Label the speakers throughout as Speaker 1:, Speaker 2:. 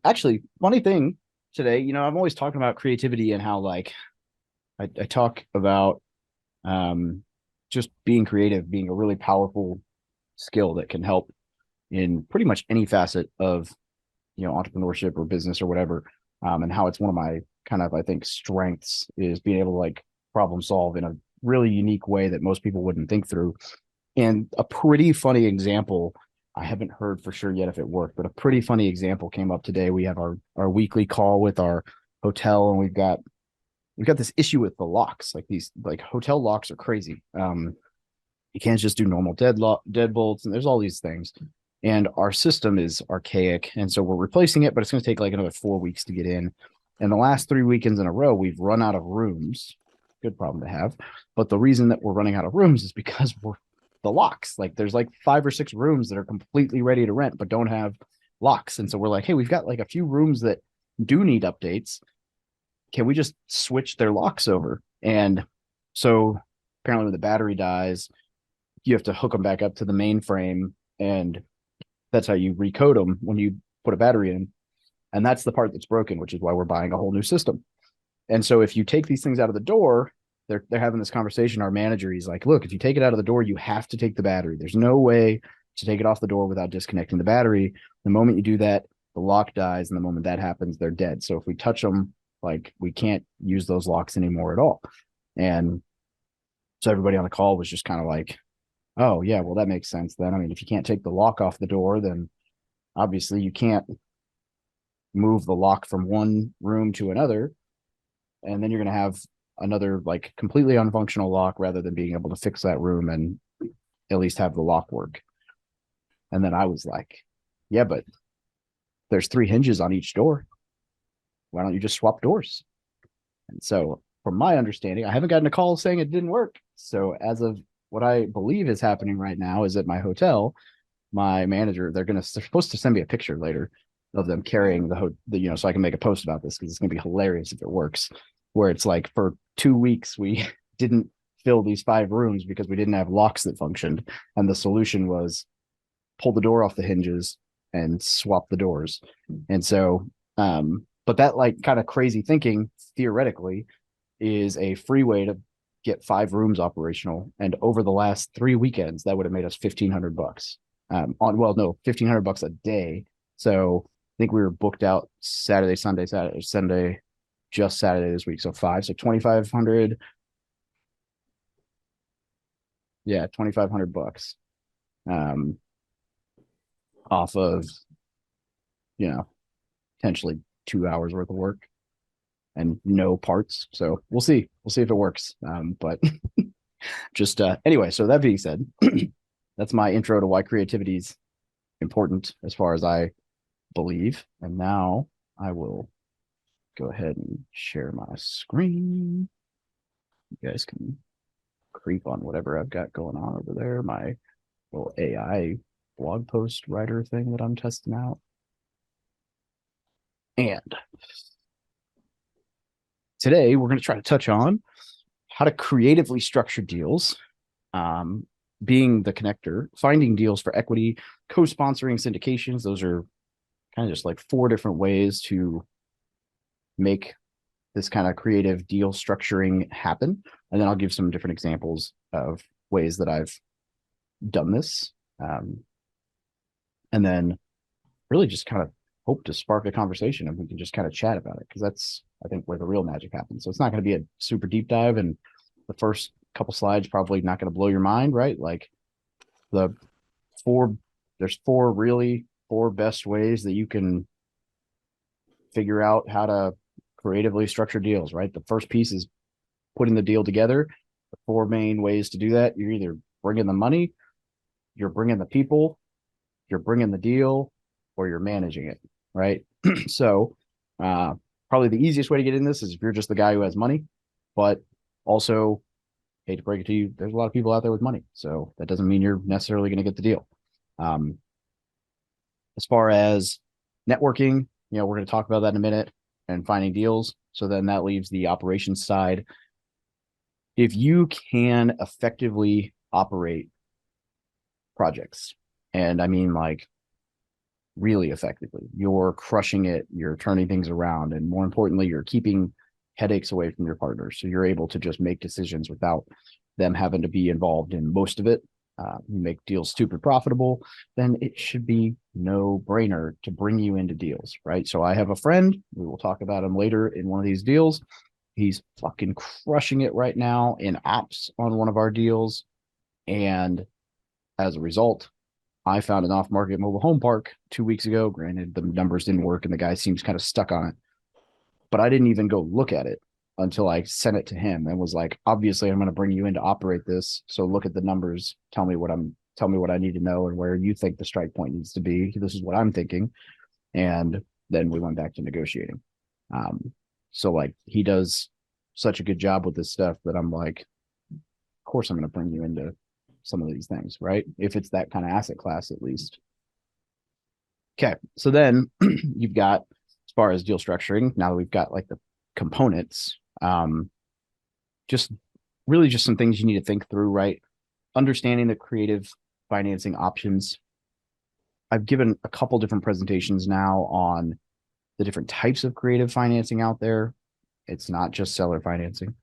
Speaker 1: Actually, funny thing today, I'm always talking about creativity and how like I talk about um just being creative being a really powerful skill that can help in pretty much any facet of entrepreneurship or business or whatever. And how it's one of my kind of I think strengths is being able to like problem solve in a really unique way that most people wouldn't think through. And a pretty funny example, I haven't heard for sure yet if it worked, but a pretty funny example came up today. We have our weekly call with our hotel, and we've got this issue with the locks. Like these like hotel locks are crazy. You can't just do normal deadbolts, and there's all these things. And our system is archaic, and so we're replacing it, but it's going to take like another 4 weeks to get in. And the last 3 weekends in a row, we've run out of rooms. Good problem to have. But the reason that we're running out of rooms is because we're the locks. Like there's like 5 or 6 rooms that are completely ready to rent, but don't have locks. And so we're like, hey, we've got like a few rooms that do need updates. Can we just switch their locks over? And so apparently when the battery dies, you have to hook them back up to the mainframe, and that's how you recode them when you put a battery in. And that's the part that's broken, which is why we're buying a whole new system. And so if you take these things out of the door, they're having this conversation. Our manager, he's like, look, if you take it out of the door, you have to take the battery. There's no way to take it off the door without disconnecting the battery. The moment you do that, the lock dies, and the moment that happens, they're dead. So if we touch them, like we can't use those locks anymore at all. And so everybody on the call was just kind of like, oh yeah, well that makes sense then. I mean, if you can't take the lock off the door, then obviously you can't move the lock from one room to another, and then you're going to have another like completely unfunctional lock rather than being able to fix that room and at least have the lock work. And then I was like, yeah, but there's 3 hinges on each door. Why don't you just swap doors? And so from my understanding, I haven't gotten a call saying it didn't work. So as of what I believe is happening right now is at my hotel, my manager, they're supposed to send me a picture later of them carrying so I can make a post about this because it's gonna be hilarious if it works. Where it's like for 2 weeks we didn't fill these 5 rooms because we didn't have locks that functioned, and the solution was pull the door off the hinges and swap the doors. And so, but that like kind of crazy thinking theoretically is a free way to get 5 rooms operational. And over the last 3 weekends, that would have made us $1,500 no, $1,500 a day. So I think we were booked out Saturday, Sunday, just Saturday this week. So five, so 2,500. Yeah, $2,500 um, off of, you know, potentially 2 hours worth of work and no parts. So we'll see. We'll see if it works. But just anyway, so that being said, that's my intro to why creativity is important as far as I believe. And now I will go ahead and share my screen. You guys can creep on whatever I've got going on over there. My little AI blog post writer thing that I'm testing out. And today we're going to try to touch on how to creatively structure deals, um, being the connector, finding deals for equity, co-sponsoring syndications. Those are kind of just like 4 different ways to make this kind of creative deal structuring happen. And then I'll give some different examples of ways that I've done this. And then really just kind of hope to spark a conversation and we can just kind of chat about it because that's, I think, where the real magic happens. So it's not going to be a super deep dive, and the first couple slides probably not going to blow your mind, right? Like the four, there's four best ways that you can figure out how to creatively structure deals, right? The first piece is putting the deal together. The 4 main ways to do that: you're either bringing the money, you're bringing the people, you're bringing the deal, or you're managing it, right? So probably the easiest way to get in this is if you're just the guy who has money, but also, hate to break it to you, there's a lot of people out there with money. So that doesn't mean you're necessarily going to get the deal. As far as networking, we're going to talk about that in a minute, and finding deals. So then that leaves the operations side. If you can effectively operate projects, and I mean like really effectively. You're crushing it, you're turning things around, and more importantly, you're keeping headaches away from your partners. So you're able to just make decisions without them having to be involved in most of it. You make deals stupid profitable, then it should be no brainer to bring you into deals, right? So I have a friend, we will talk about him later in one of these deals. He's fucking crushing it right now in ops on one of our deals. And as a result, I found an off market mobile home park 2 weeks ago. Granted, the numbers didn't work and the guy seems kind of stuck on it, but I didn't even go look at it until I sent it to him and was like, obviously, I'm going to bring you in to operate this. So look at the numbers. Tell me what I need to know and where you think the strike point needs to be. This is what I'm thinking. And then we went back to negotiating. So like he does such a good job with this stuff that I'm like, of course I'm going to bring you into some of these things, right? If it's that kind of asset class, at least. Okay. So then you've got, as far as deal structuring, now that we've got like the components, just really just some things you need to think through, right? Understanding the creative financing options. I've given a couple different presentations now on the different types of creative financing out there. It's not just seller financing.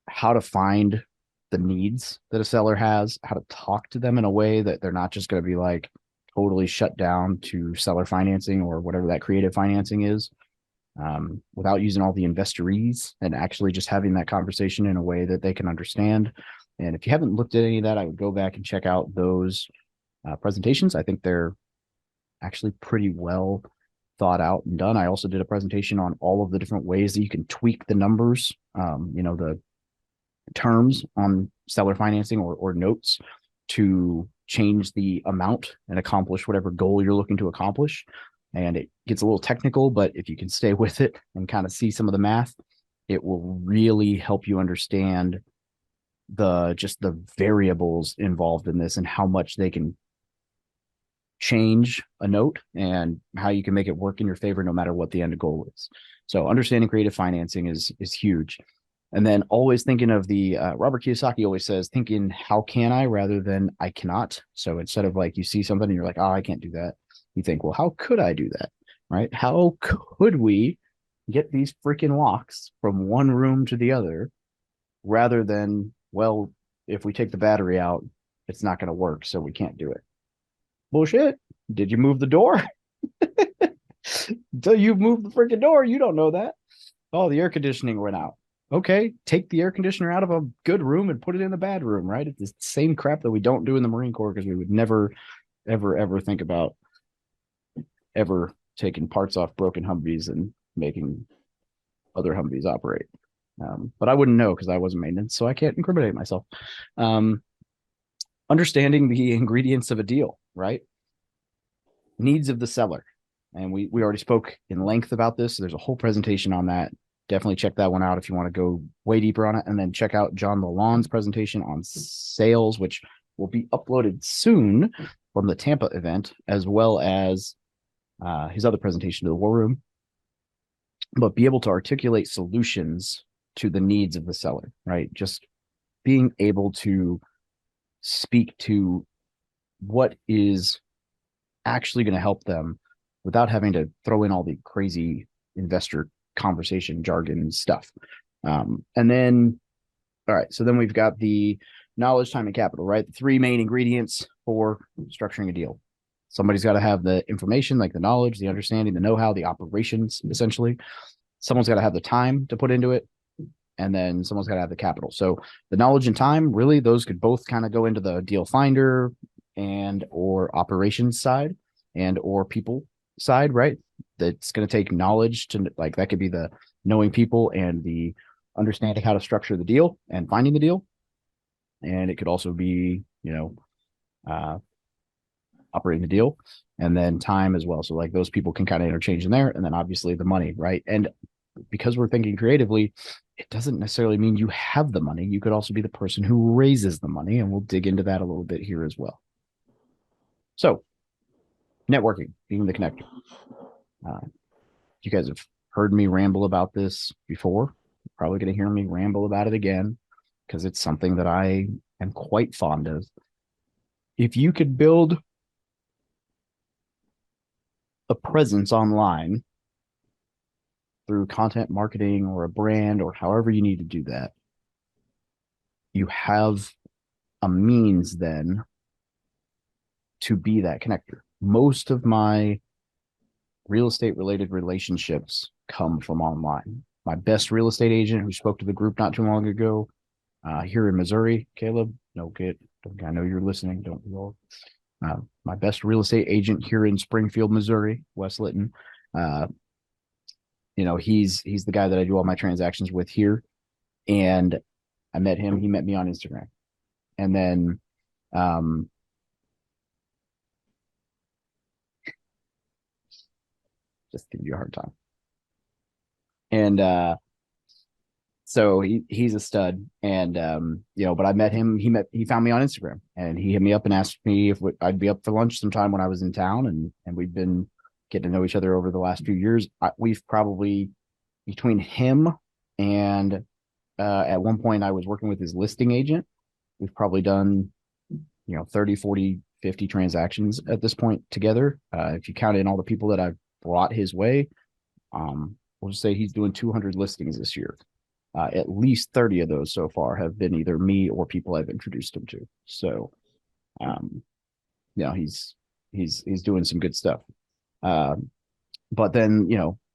Speaker 1: How to find the needs that a seller has, how to talk to them in a way that they're not just going to be like totally shut down to seller financing or whatever that creative financing is, without using all the investories and actually just having that conversation in a way that they can understand. And if you haven't looked at any of that, I would go back and check out those presentations. I think they're actually pretty well thought out and done. I also did a presentation on all of the different ways that you can tweak the numbers, the terms on seller financing or notes to change the amount and accomplish whatever goal you're looking to accomplish. And it gets a little technical, but if you can stay with it and kind of see some of the math, it will really help you understand the variables involved in this and how much they can change a note and how you can make it work in your favor no matter what the end goal is. So understanding creative financing is huge. And then always thinking of the Robert Kiyosaki always says, thinking how can I rather than I cannot. So instead of like you see something and you're like, oh, I can't do that, you think, well, how could I do that? Right? How could we get these freaking locks from one room to the other rather than, well, if we take the battery out, it's not going to work, so we can't do it. Bullshit. Did you move the door? Until you've moved the freaking door, you don't know that. Oh, the air conditioning went out. Okay, take the air conditioner out of a good room and put it in the bad room, right? It's the same crap that we don't do in the Marine Corps because we would never, ever, ever think about ever taking parts off broken Humvees and making other Humvees operate. But I wouldn't know because I wasn't maintenance, so I can't incriminate myself. Understanding the ingredients of a deal, right? Needs of the seller. And we already spoke in length about this. So there's a whole presentation on that. Definitely check that one out if you want to go way deeper on it. And then check out John Lalonde's presentation on sales, which will be uploaded soon from the Tampa event, as well as his other presentation to the War Room. But be able to articulate solutions to the needs of the seller, right? Just being able to speak to what is actually going to help them without having to throw in all the crazy investor conversation jargon stuff. And then, all right, so then we've got the knowledge, time, and capital, right? The three main ingredients for structuring a deal. Somebody's got to have the information, like the knowledge, the understanding, the know-how, the operations, essentially. Someone's got to have the time to put into it. And then someone's got to have the capital. So the knowledge and time, really, those could both kind of go into the deal finder and or operations side and or people side, right? That's going to take knowledge to, like, that could be the knowing people and the understanding how to structure the deal and finding the deal. And it could also be, operating the deal, and then time as well. So like those people can kind of interchange in there. And then obviously the money, right? And because we're thinking creatively, it doesn't necessarily mean you have the money. You could also be the person who raises the money. And we'll dig into that a little bit here as well. So networking, being the connector. You guys have heard me ramble about this before. You're probably going to hear me ramble about it again because it's something that I am quite fond of. If you could build a presence online through content marketing or a brand or however you need to do that, you have a means then to be that connector. Most of my real estate related relationships come from online. My best real estate agent who spoke to the group not too long ago here in Missouri, Caleb, no good. I know you're listening. Don't roll. My best real estate agent here in Springfield, Missouri, West Litton. He's the guy that I do all my transactions with here. And I met him. He met me on Instagram. And then just give you a hard time. And so he's a stud. And but I met him. He found me on Instagram, and he hit me up and asked me if I'd be up for lunch sometime when I was in town, and we've been getting to know each other over the last few years. We've probably, between him and at one point I was working with his listing agent, we've probably done 30, 40, 50 transactions at this point together. If you count in all the people that I've brought his way, we'll just say he's doing 200 listings this year. At least 30 of those so far have been either me or people I've introduced him to. So, he's doing some good stuff. But then,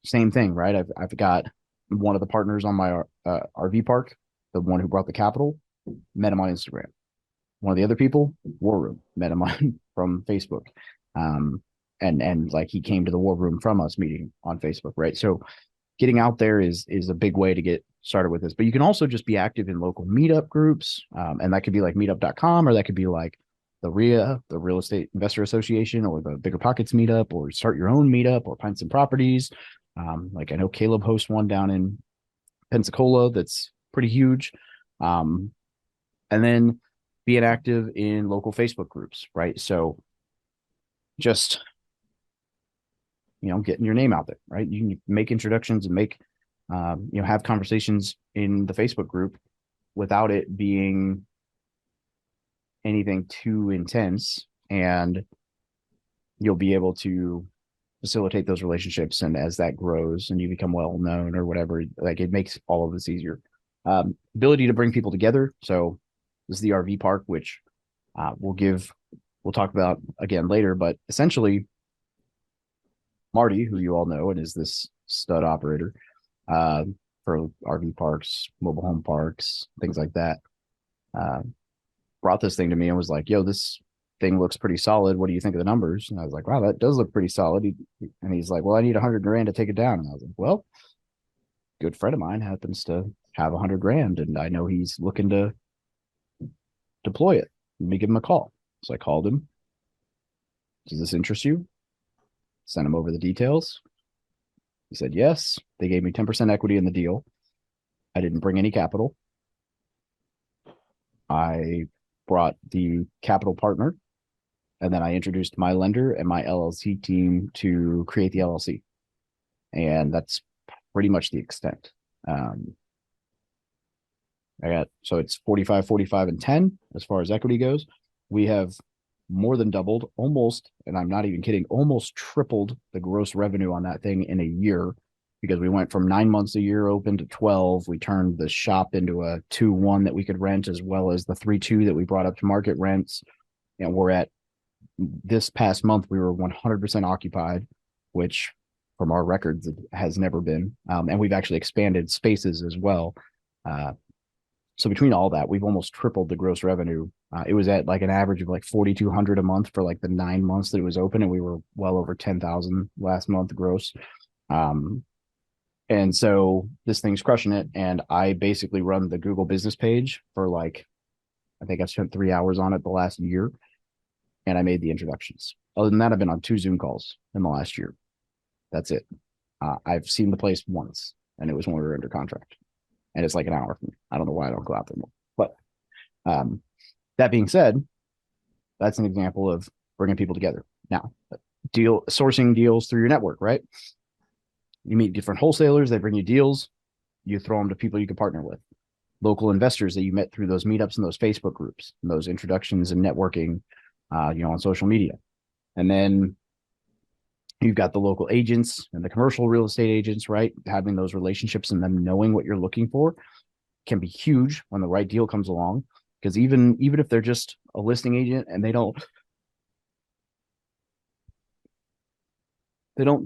Speaker 1: same thing, right? I've got one of the partners on my RV park, the one who brought the capital, met him on Instagram. One of the other people, War Room, met him from Facebook. And like he came to the War Room from us meeting on Facebook, right? So getting out there is a big way to get started with this. But you can also just be active in local meetup groups. And that could be like meetup.com, or that could be like the RIA, the Real Estate Investor Association, or the Bigger Pockets meetup, or start your own meetup, or find some properties. Like I know Caleb hosts one down in Pensacola that's pretty huge. And then being active in local Facebook groups, right? So just getting your name out there, right? You can make introductions and make have conversations in the Facebook group without it being anything too intense, and you'll be able to facilitate those relationships. And as that grows and you become well known or whatever, like it makes all of this easier. Ability to bring people together. So this is the RV park, which we'll talk about again later, but essentially Marty, who you all know and is this stud operator for RV parks, mobile home parks, things like that, brought this thing to me and was like, yo, this thing looks pretty solid. What do you think of the numbers? And I was like, wow, that does look pretty solid. And he's like, well, I need 100 grand to take it down. And I was like, well, good friend of mine happens to have 100 grand, and I know he's looking to deploy it. Let me give him a call. So I called him. Does this interest you? Sent him over the details. He said yes. They gave me 10% equity in the deal. I didn't bring any capital. I brought the capital partner, and then I introduced my lender and my LLC team to create the LLC. And that's pretty much the extent. So it's 45, 45, and 10 as far as equity goes. We have more than doubled, almost, and I'm not even kidding, almost tripled the gross revenue on that thing in a year, because we went from 9 months a year open to 12. We turned the shop into a 2-1 that we could rent, as well as the 3-2 that we brought up to market rents. And we're at, this past month, we were 100% occupied, which from our records it has never been. And we've actually expanded spaces as well. So between all that, we've almost tripled the gross revenue. It was at like an average of like 4,200 a month for like the 9 months that it was open, and we were well over 10,000 last month gross. And so this thing's crushing it. And I basically run the Google business page for like, I think I've spent 3 hours on it the last year, and I made the introductions. Other than that, I've been on 2 Zoom calls in the last year. That's it. I've seen the place once, and it was when we were under contract. And it's like an hour from me. I don't know why I don't go out there more. But that being said, that's an example of bringing people together. Now, sourcing deals through your network, right? You meet different wholesalers, they bring you deals, you throw them to people you can partner with. Local investors that you met through those meetups and those Facebook groups, and those introductions and networking, on social media. And then, You've got the local agents and the commercial real estate agents, right? Having those relationships and them knowing what you're looking for can be huge when the right deal comes along. Because even if they're just a listing agent and they don't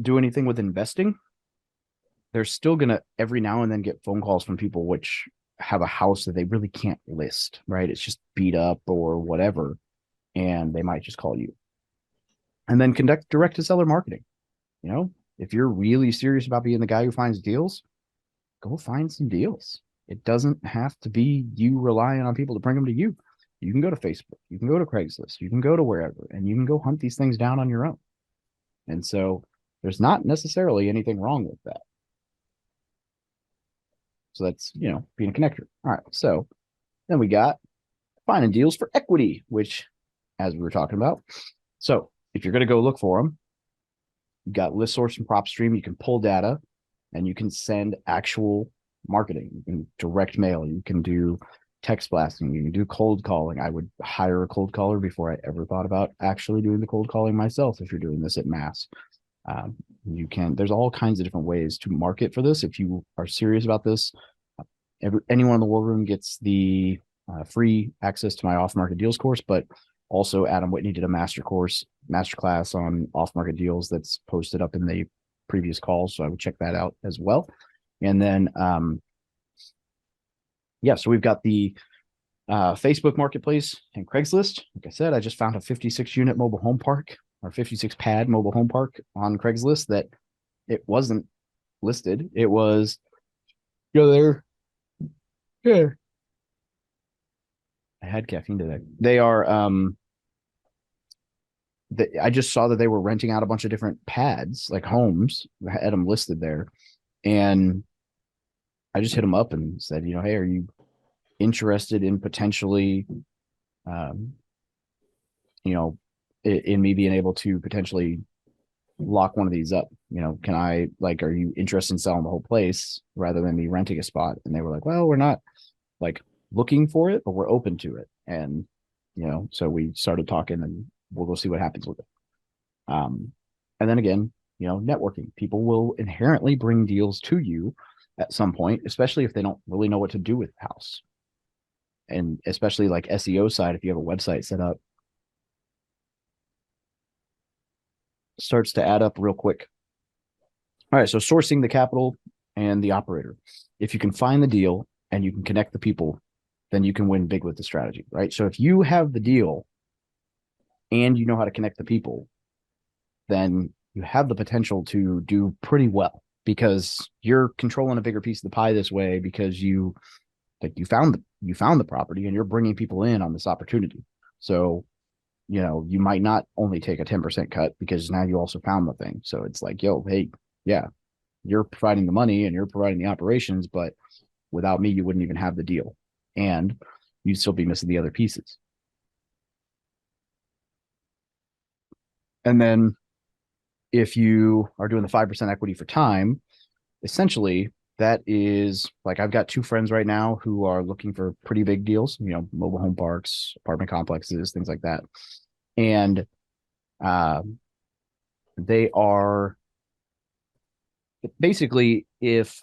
Speaker 1: do anything with investing, they're still gonna every now and then get phone calls from people which have a house that they really can't list, right? It's just beat up or whatever, and they might just call you. And then conduct direct to seller marketing. You know, if you're really serious about being the guy who finds deals, go find some deals. It doesn't have to be you relying on people to bring them to you. You can go to Facebook, you can go to Craigslist, you can go to wherever, and you can go hunt these things down on your own. And so there's not necessarily anything wrong with that. So that's, being a connector. All right. So then we got finding deals for equity, which, as we were talking about. So if you're going to go look for them, you got list source and prop stream. You can pull data and you can send actual marketing. You can direct mail. You can do text blasting. You can do cold calling. I would hire a cold caller before I ever thought about actually doing the cold calling myself if you're doing this at mass. There's all kinds of different ways to market for this. If you are serious about this, anyone in the war room gets the free access to my off-market deals course, but also Adam Whitney did a masterclass on off-market deals that's posted up in the previous calls. So I would check that out as well. And then, so we've got the Facebook Marketplace and Craigslist. Like I said, I just found a 56 unit mobile home park or 56 pad mobile home park on Craigslist that it wasn't listed. It was, there. Yeah. I had caffeine today. They are, I just saw that they were renting out a bunch of different pads, like homes. I had them listed there. And I just hit them up and said, hey, are you interested in potentially, in me being able to potentially lock one of these up? Can I, are you interested in selling the whole place rather than me renting a spot? And they were like, well, we're not looking for it, but we're open to it. And, so we started talking and we'll go see what happens with it. And then again, networking. People will inherently bring deals to you at some point, especially if they don't really know what to do with the house. And especially like SEO side, if you have a website set up, starts to add up real quick. All right. So sourcing the capital and the operator. If you can find the deal and you can connect the people, then you can win big with the strategy, right? So if you have the deal and you know how to connect the people, then you have the potential to do pretty well because you're controlling a bigger piece of the pie this way because you found the property and you're bringing people in on this opportunity. So, you might not only take a 10% cut because now you also found the thing. So it's like, yo, hey, yeah, you're providing the money and you're providing the operations, but without me, you wouldn't even have the deal and you'd still be missing the other pieces. And then if you are doing the 5% equity for time, essentially that is like I've got two friends right now who are looking for pretty big deals, mobile home parks, apartment complexes, things like that. And they are basically if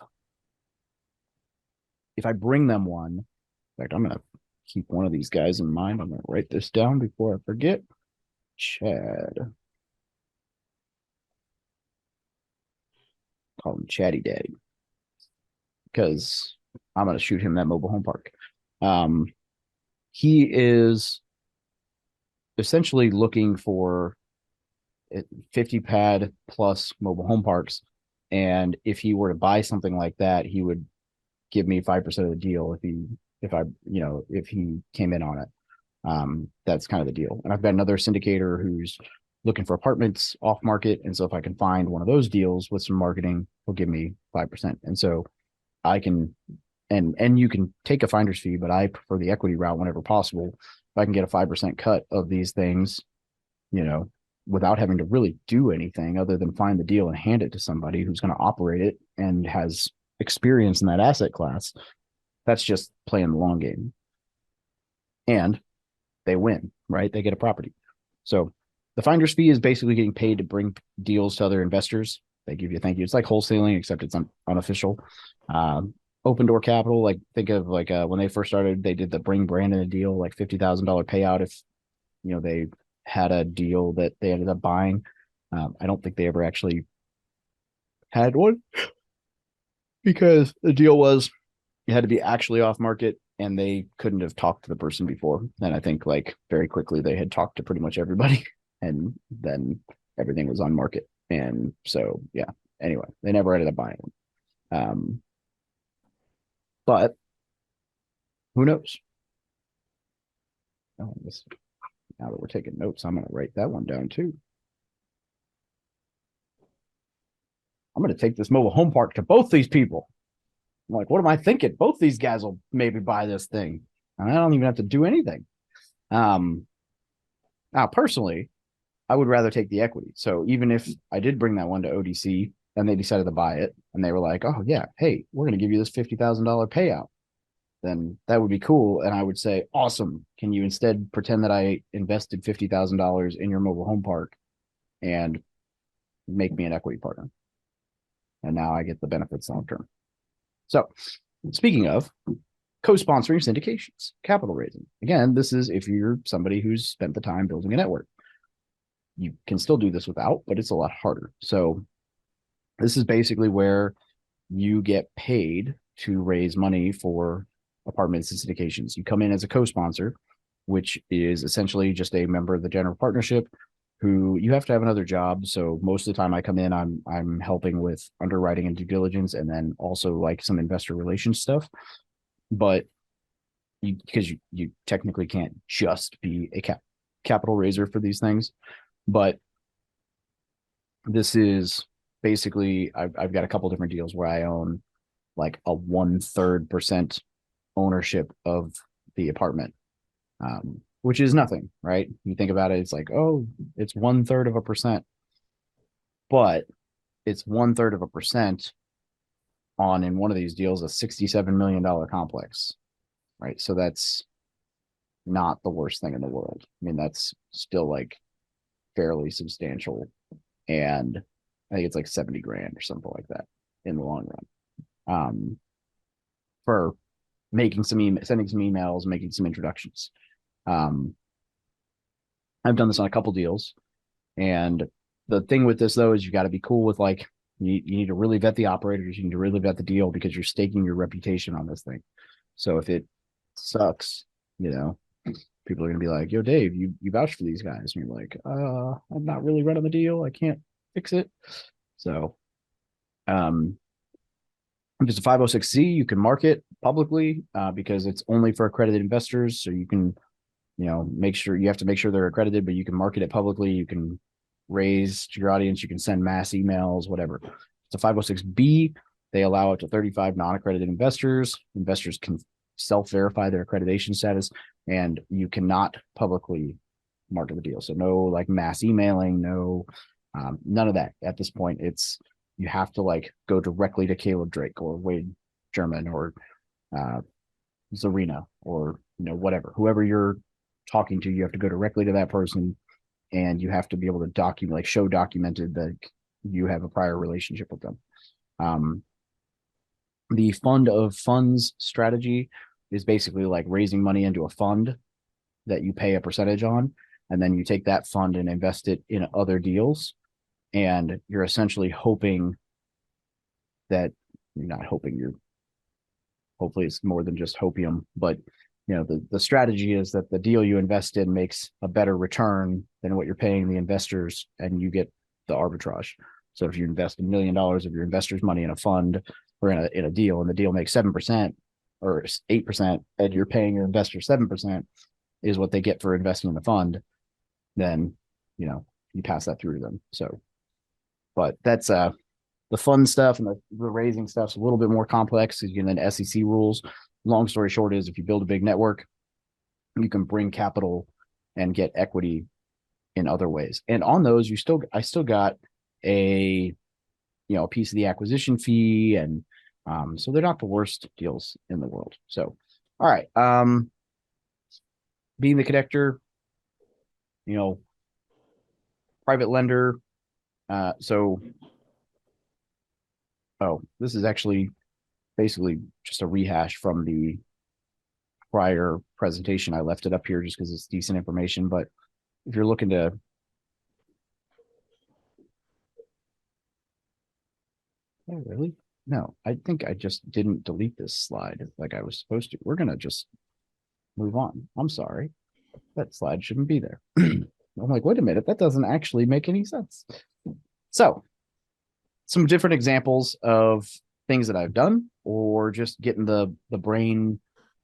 Speaker 1: I bring them one, in fact, I'm going to keep one of these guys in mind. I'm going to write this down before I forget. Chad. Call him Chatty Daddy because I'm going to shoot him that mobile home park. He is essentially looking for 50 pad plus mobile home parks. And if he were to buy something like that, he would give me 5% of the deal if he came in on it. That's kind of the deal. And I've got another syndicator who's looking for apartments off market. And so if I can find one of those deals with some marketing, he'll give me 5%. And so I can, and you can take a finder's fee, but I prefer the equity route whenever possible. If I can get a 5% cut of these things, without having to really do anything other than find the deal and hand it to somebody who's going to operate it and has experience in that asset class, that's just playing the long game. And they win, right? They get a property. So the finder's fee is basically getting paid to bring deals to other investors. They give you a thank you. It's like wholesaling, except it's unofficial. Um, Open door capital, like think of like when they first started, they did the bring Brandon a deal, like $50,000 payout if they had a deal that they ended up buying. I don't think they ever actually had one because the deal was it had to be actually off market and they couldn't have talked to the person before. And I think like very quickly they had talked to pretty much everybody and then everything was on market. And so, yeah, anyway, they never ended up buying one. But who knows? Oh, now that we're taking notes, I'm going to write that one down too. I'm going to take this mobile home park to both these people. I'm like, what am I thinking? Both these guys will maybe buy this thing. And I don't even have to do anything. Now, personally, I would rather take the equity. So even if I did bring that one to ODC and they decided to buy it and they were like, oh, yeah, hey, we're going to give you this $50,000 payout, then that would be cool. And I would say, awesome. Can you instead pretend that I invested $50,000 in your mobile home park and make me an equity partner? And now I get the benefits long term. So, speaking of co-sponsoring syndications, capital raising. Again, this is if you're somebody who's spent the time building a network. You can still do this without, but it's a lot harder. So, this is basically where you get paid to raise money for apartments and syndications. You come in as a co-sponsor, which is essentially just a member of the general partnership who you have to have another job. So most of the time I come in, I'm helping with underwriting and due diligence, and then also like some investor relations stuff. But because you technically can't just be a capital raiser for these things, but this is basically I've got a couple different deals where I own like a 1/3% ownership of the apartment, which is nothing, right? You think about it, it's like, oh, it's 1/3%, but it's 1/3% on in one of these deals a $67 million complex, right? So that's not the worst thing in the world. I mean, that's still like fairly substantial, and I think it's like 70 grand or something like that in the long run. For making sending some emails, making some introductions. Um, I've done this on a couple deals, and the thing with this though is you got to be cool with like you need to really vet the operators, you need to really vet the deal because you're staking your reputation on this thing. So if it sucks, people are gonna be like, "Yo, Dave, you vouch for these guys," and you're like, I'm not really running the deal. I can't fix it." So, if it's a 506C, you can market publicly because it's only for accredited investors. So you can, make sure you have to make sure they're accredited, but you can market it publicly. You can raise to your audience. You can send mass emails, whatever. It's a 506B. They allow up to 35 non-accredited investors. Investors can self-verify their accreditation status, and you cannot publicly market the deal. So no like mass emailing, no, none of that at this point. You have to like go directly to Caleb Drake or Wade German or Zarina or whatever, whoever you're talking to. You have to go directly to that person, and you have to be able to document, like show documented that you have a prior relationship with them. The fund of funds strategy is basically like raising money into a fund that you pay a percentage on, and then you take that fund and invest it in other deals. And you're essentially hoping that you're not hoping you're hopefully it's more than just hopium, but the strategy is that the deal you invest in makes a better return than what you're paying the investors, and you get the arbitrage. So if you invest $1 million of your investors' money in a fund or in a deal, and the deal makes 7% or 8%, and you're paying your investors 7% is what they get for investing in the fund, then you pass that through to them. So, but that's the fun stuff, and the raising stuff's a little bit more complex because you get SEC rules. Long story short is if you build a big network, you can bring capital and get equity in other ways. And on those, I still got a piece of the acquisition fee, and so they're not the worst deals in the world. So, all right, being the connector, private lender. So, oh, this is actually basically just a rehash from the prior presentation. I left it up here just because it's decent information. But if you're looking to, oh, really? No, I think I just didn't delete this slide like I was supposed to. We're going to just move on. I'm sorry. That slide shouldn't be there. I'm like, wait a minute, that doesn't actually make any sense. So, some different examples of things that I've done, or just getting the brain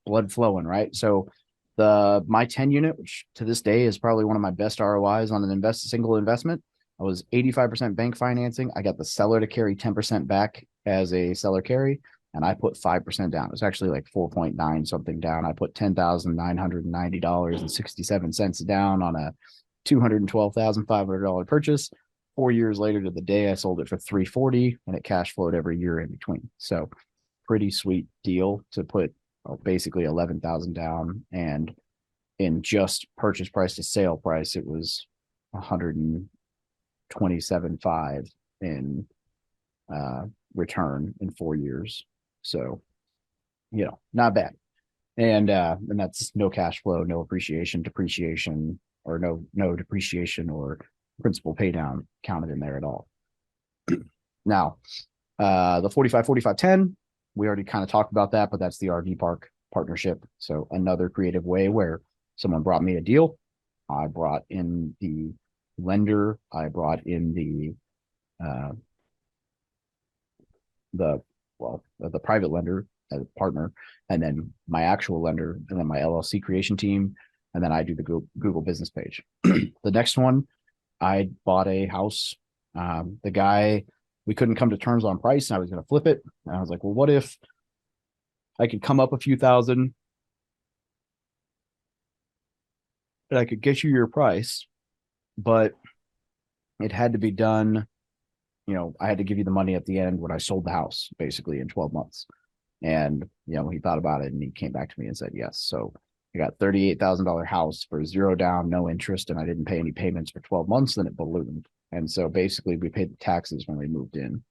Speaker 1: blood flowing, right? So, the my 10 unit, which to this day is probably one of my best ROIs on an single investment. I was 85% bank financing. I got the seller to carry 10% back as a seller carry, and I put 5% down. It was actually like 4.9 something down. I put $10,990.67 down on a $212,500 purchase. 4 years later to the day, I sold it for $340, and it cash flowed every year in between. So pretty sweet deal to put basically 11,000 down, and in just purchase price to sale price, it was 127.5 in return in 4 years. So, not bad. And that's no cash flow, no appreciation, depreciation, or no depreciation or principal pay down counted in there at all. Now, the 45-45-10, we already kind of talked about that, but that's the RV park partnership. So another creative way where someone brought me a deal. I brought in the lender. I brought in the private lender as a partner, and then my actual lender, and then my LLC creation team, and then I do the Google business page. The next one, I bought a house. The guy, we couldn't come to terms on price, and I was going to flip it. And I was like, well, what if I could come up a few thousand and I could get you your price, but it had to be done. I had to give you the money at the end when I sold the house, basically in 12 months. And, he thought about it and he came back to me and said, yes. So I got $38,000 house for zero down, no interest, and I didn't pay any payments for 12 months. Then it ballooned. And so basically we paid the taxes when we moved in.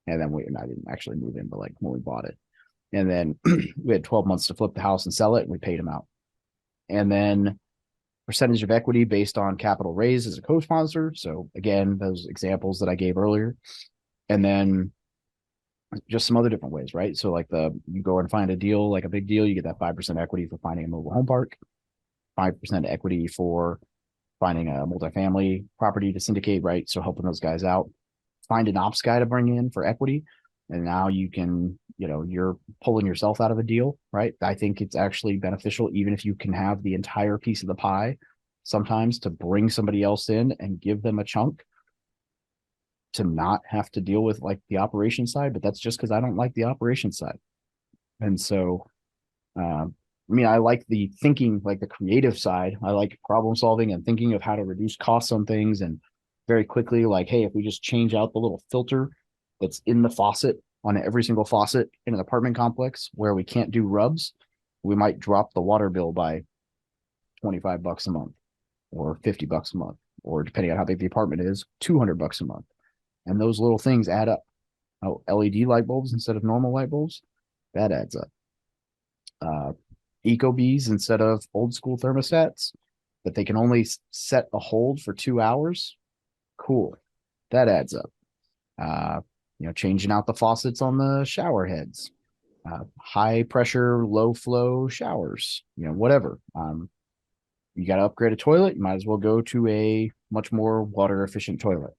Speaker 1: And then I didn't actually move in, but like when we bought it. And then we had 12 months to flip the house and sell it, and we paid him out. And then percentage of equity based on capital raised as a co-sponsor. So again, those examples that I gave earlier. And then just some other different ways, right? So like you go and find a deal, like a big deal, you get that 5% equity for finding a mobile home park, 5% equity for finding a multifamily property to syndicate, right? So helping those guys out. Find an ops guy to bring in for equity. And now you can, you're pulling yourself out of a deal, right? I think it's actually beneficial, even if you can have the entire piece of the pie, sometimes to bring somebody else in and give them a chunk to not have to deal with like the operation side. But that's just because I don't like the operation side. And so, I like the thinking, like the creative side. I like problem solving and thinking of how to reduce costs on things, and very quickly, like, hey, if we just change out the little filter that's in the faucet on every single faucet in an apartment complex where we can't do rubs, we might drop the water bill by $25 a month or $50 a month, or depending on how big the apartment is, $200 a month. And those little things add up. Oh, LED light bulbs instead of normal light bulbs, that adds up. Ecobees instead of old school thermostats, but they can only set a hold for 2 hours. Cool. That adds up. Changing out the faucets on the shower heads, high pressure, low flow showers, whatever. You got to upgrade a toilet, you might as well go to a much more water efficient toilet.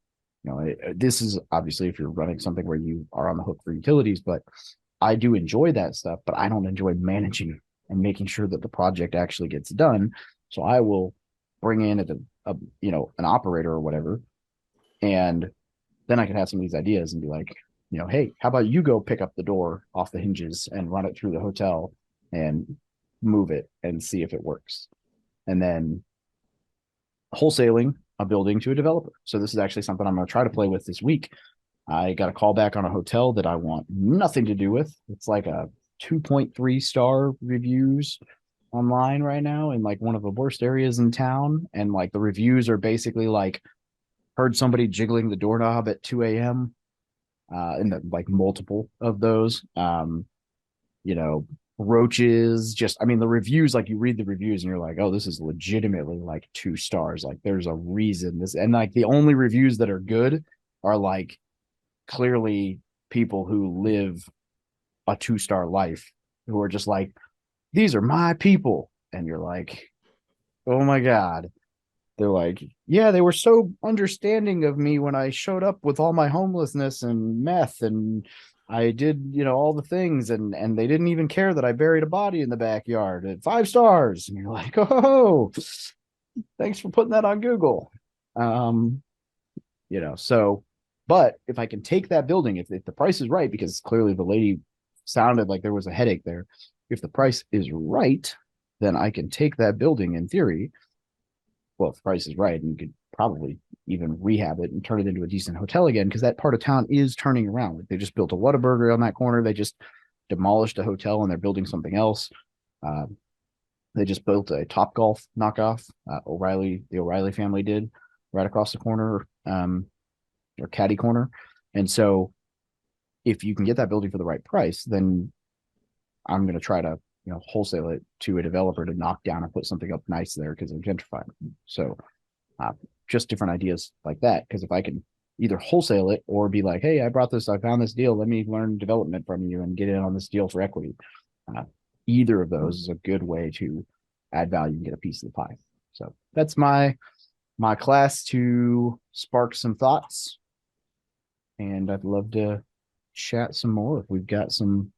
Speaker 1: This is obviously if you're running something where you are on the hook for utilities, but I do enjoy that stuff, but I don't enjoy managing and making sure that the project actually gets done. So I will bring in an operator or whatever, and then I can have some of these ideas and be like, hey, how about you go pick up the door off the hinges and run it through the hotel and move it and see if it works. And then wholesaling a building to a developer. So this is actually something I'm going to try to play with this week. I got a call back on a hotel that I want nothing to do with. It's like a 2.3 star reviews online right now in like one of the worst areas in town. And like the reviews are basically like, heard somebody jiggling the doorknob at 2 a.m. And the, like multiple of those. You know, roaches, just I mean the reviews, like you read the reviews and you're like, oh, this is legitimately like 2 stars. Like there's a reason this, and like the only reviews that are good are like clearly people who live a 2 star life who are just like, these are my people. And you're like, oh my God. They're like, yeah, they were so understanding of me when I showed up with all my homelessness and meth, and I did, all the things, and they didn't even care that I buried a body in the backyard at 5 stars. And you're like, oh, thanks for putting that on Google. Um, so but if I can take that building, if the price is right, because clearly the lady sounded like there was a headache there. If the price is right, then I can take that building in theory. Well, if the price is right, and you could probably even rehab it and turn it into a decent hotel again, because that part of town is turning around. Like they just built a Whataburger on that corner. They just demolished a hotel and they're building something else. Uh, they just built a Top Golf knockoff. The O'Reilly family did right across the corner, or Caddy Corner. And so, if you can get that building for the right price, then I'm going to try to wholesale it to a developer to knock down and put something up nice there because they're gentrifying. So uh, just different ideas like that. Because if I can either wholesale it or be like, hey, I found this deal. Let me learn development from you and get in on this deal for equity. Uh, Either of those is a good way to add value and get a piece of the pie. So that's my class to spark some thoughts. And I'd love to chat some more if we've got some